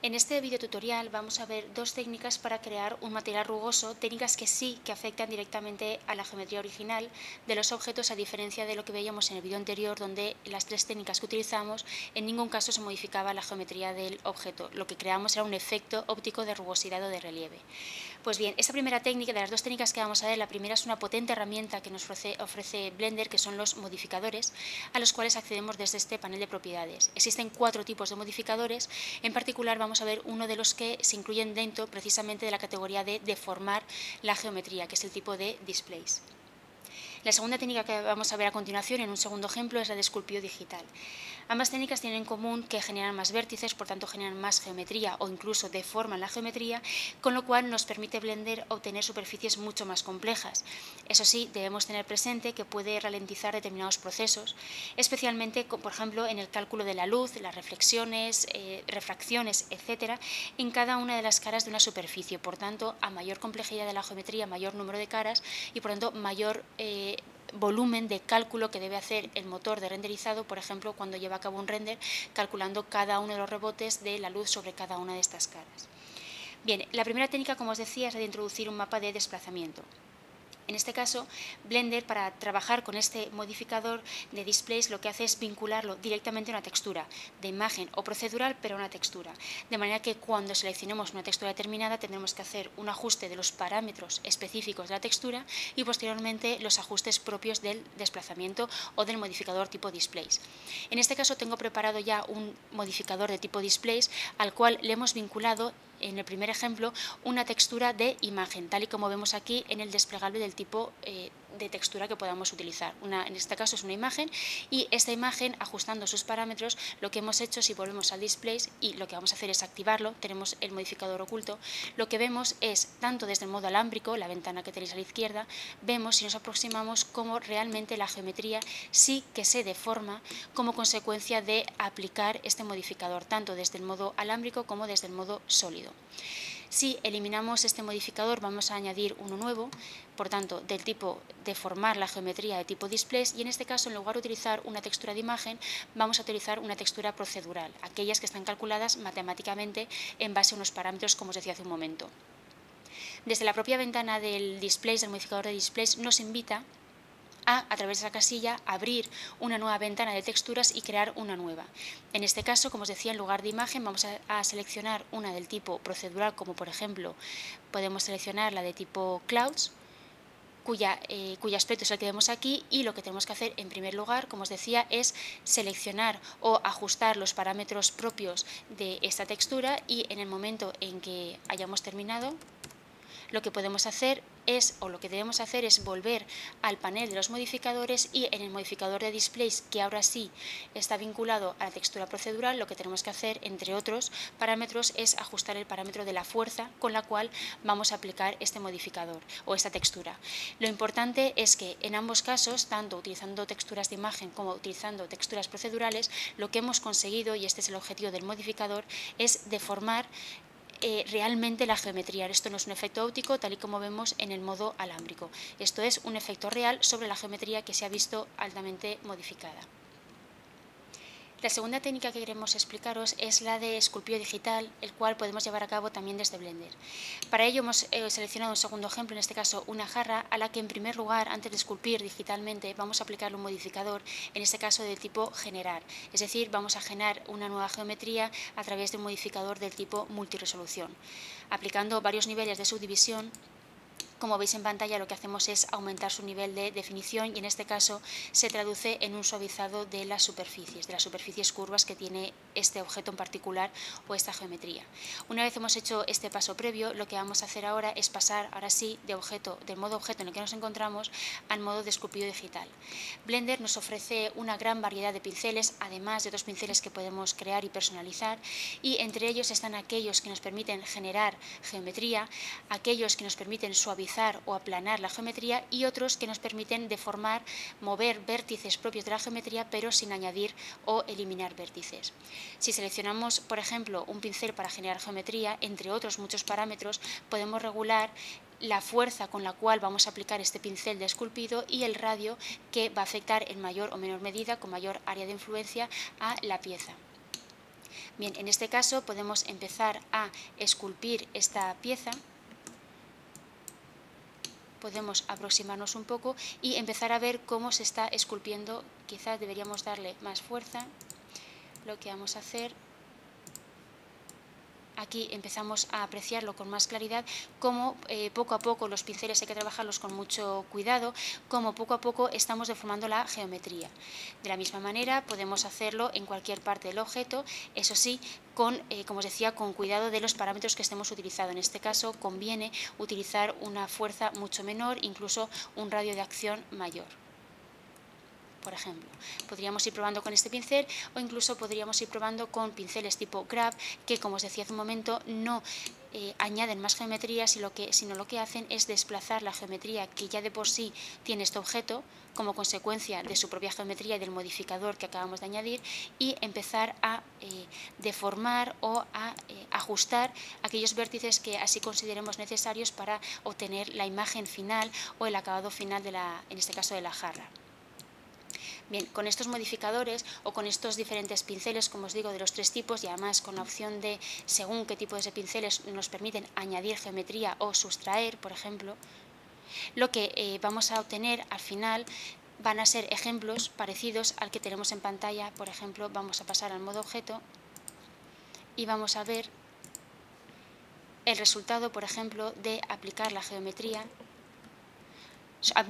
En este video tutorial vamos a ver dos técnicas para crear un material rugoso, técnicas que afectan directamente a la geometría original de los objetos, a diferencia de lo que veíamos en el video anterior, donde las tres técnicas que utilizamos en ningún caso se modificaba la geometría del objeto. Lo que creamos era un efecto óptico de rugosidad o de relieve. Pues bien, esta primera técnica, de las dos técnicas que vamos a ver, la primera es una potente herramienta que nos ofrece Blender, que son los modificadores, a los cuales accedemos desde este panel de propiedades. Existen 4 tipos de modificadores. En particular vamos a ver uno de los que se incluyen dentro precisamente de la categoría de deformar la geometría, que es el tipo de displays. La segunda técnica que vamos a ver a continuación, en un segundo ejemplo, es la de esculpido digital. Ambas técnicas tienen en común que generan más vértices, por tanto generan más geometría o incluso deforman la geometría, con lo cual nos permite Blender obtener superficies mucho más complejas. Eso sí, debemos tener presente que puede ralentizar determinados procesos, especialmente, por ejemplo, en el cálculo de la luz, las reflexiones, refracciones, etc., en cada una de las caras de una superficie. Por tanto, a mayor complejidad de la geometría, mayor número de caras y, por tanto, mayor volumen de cálculo que debe hacer el motor de renderizado, por ejemplo, cuando lleva a cabo un render, calculando cada uno de los rebotes de la luz sobre cada una de estas caras. Bien, la primera técnica, como os decía, es la de introducir un mapa de desplazamiento. En este caso, Blender, para trabajar con este modificador de displays, lo que hace es vincularlo directamente a una textura de imagen o procedural, pero a una textura. De manera que cuando seleccionemos una textura determinada tendremos que hacer un ajuste de los parámetros específicos de la textura y posteriormente los ajustes propios del desplazamiento o del modificador tipo displays. En este caso tengo preparado ya un modificador de tipo displays al cual le hemos vinculado, en el primer ejemplo, una textura de imagen, tal y como vemos aquí en el desplegable del tipo de textura que podamos utilizar. En este caso es una imagen, y esta imagen, ajustando sus parámetros, lo que hemos hecho, si volvemos al displays y lo que vamos a hacer es activarlo, tenemos el modificador oculto, lo que vemos es, tanto desde el modo alámbrico, la ventana que tenéis a la izquierda, vemos, si nos aproximamos, cómo realmente la geometría sí que se deforma como consecuencia de aplicar este modificador, tanto desde el modo alámbrico como desde el modo sólido. Si eliminamos este modificador, vamos a añadir uno nuevo, por tanto, del tipo deformar la geometría de tipo displays, y en este caso, en lugar de utilizar una textura de imagen, vamos a utilizar una textura procedural, aquellas que están calculadas matemáticamente en base a unos parámetros, como os decía hace un momento. Desde la propia ventana del displays, del modificador de displays, nos invita a través de esa casilla, abrir una nueva ventana de texturas y crear una nueva. En este caso, como os decía, en lugar de imagen vamos a seleccionar una del tipo procedural, como por ejemplo podemos seleccionar la de tipo clouds, cuyo aspecto es el que vemos aquí, y lo que tenemos que hacer en primer lugar, como os decía, es seleccionar o ajustar los parámetros propios de esta textura, y en el momento en que hayamos terminado, lo que podemos hacer lo que debemos hacer es volver al panel de los modificadores, y en el modificador de displays, que ahora sí está vinculado a la textura procedural, lo que tenemos que hacer, entre otros parámetros, es ajustar el parámetro de la fuerza con la cual vamos a aplicar este modificador o esta textura. Lo importante es que en ambos casos, tanto utilizando texturas de imagen como utilizando texturas procedurales, lo que hemos conseguido, y este es el objetivo del modificador, es deformar realmente la geometría. Esto no es un efecto óptico, tal y como vemos en el modo alámbrico. Esto es un efecto real sobre la geometría que se ha visto altamente modificada. La segunda técnica que queremos explicaros es la de esculpido digital, el cual podemos llevar a cabo también desde Blender. Para ello hemos seleccionado un segundo ejemplo, en este caso una jarra, a la que en primer lugar, antes de esculpir digitalmente, vamos a aplicarle un modificador, en este caso del tipo generar. Es decir, vamos a generar una nueva geometría a través de un modificador del tipo multiresolución. Aplicando varios niveles de subdivisión, como veis en pantalla, lo que hacemos es aumentar su nivel de definición, y en este caso se traduce en un suavizado de las superficies curvas que tiene este objeto en particular o esta geometría. Una vez hemos hecho este paso previo, lo que vamos a hacer ahora es pasar, ahora sí, del modo objeto en el que nos encontramos al modo de esculpido digital. Blender nos ofrece una gran variedad de pinceles, además de otros pinceles que podemos crear y personalizar, y entre ellos están aquellos que nos permiten generar geometría, aquellos que nos permiten suavizar o aplanar la geometría, y otros que nos permiten deformar, mover vértices propios de la geometría, pero sin añadir o eliminar vértices. Si seleccionamos, por ejemplo, un pincel para generar geometría, entre otros muchos parámetros, podemos regular la fuerza con la cual vamos a aplicar este pincel de esculpido y el radio que va a afectar en mayor o menor medida, con mayor área de influencia, a la pieza. Bien, en este caso podemos empezar a esculpir esta pieza. Podemos aproximarnos un poco y empezar a ver cómo se está esculpiendo. Quizás deberíamos darle más fuerza. Lo que vamos a hacer, aquí empezamos a apreciarlo con más claridad, cómo poco a poco los pinceles hay que trabajarlos con mucho cuidado, cómo poco a poco estamos deformando la geometría. De la misma manera podemos hacerlo en cualquier parte del objeto, eso sí, como os decía, con cuidado de los parámetros que estemos utilizando. En este caso conviene utilizar una fuerza mucho menor, incluso un radio de acción mayor. Por ejemplo, podríamos ir probando con este pincel o incluso podríamos ir probando con pinceles tipo Grab, que, como os decía hace un momento, no añaden más geometría, sino lo que hacen es desplazar la geometría que ya de por sí tiene este objeto como consecuencia de su propia geometría y del modificador que acabamos de añadir, y empezar a deformar o a ajustar aquellos vértices que así consideremos necesarios para obtener la imagen final o el acabado final en este caso de la jarra. Bien, con estos modificadores o con estos diferentes pinceles, como os digo, de los tres tipos, y además con la opción de, según qué tipo de pinceles nos permiten añadir geometría o sustraer, por ejemplo, lo que vamos a obtener al final van a ser ejemplos parecidos al que tenemos en pantalla. Por ejemplo, vamos a pasar al modo objeto y vamos a ver el resultado, por ejemplo, de aplicar la geometría,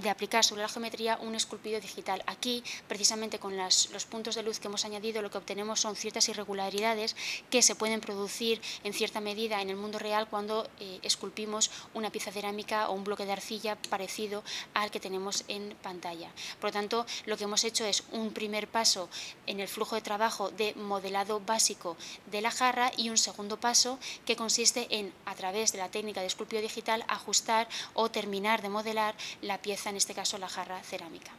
de aplicar sobre la geometría un esculpido digital. Aquí, precisamente con los puntos de luz que hemos añadido, lo que obtenemos son ciertas irregularidades que se pueden producir en cierta medida en el mundo real cuando esculpimos una pieza cerámica o un bloque de arcilla parecido al que tenemos en pantalla. Por lo tanto, lo que hemos hecho es un primer paso en el flujo de trabajo de modelado básico de la jarra y un segundo paso que consiste en, a través de la técnica de esculpido digital, ajustar o terminar de modelar la pieza, en este caso la jarra cerámica.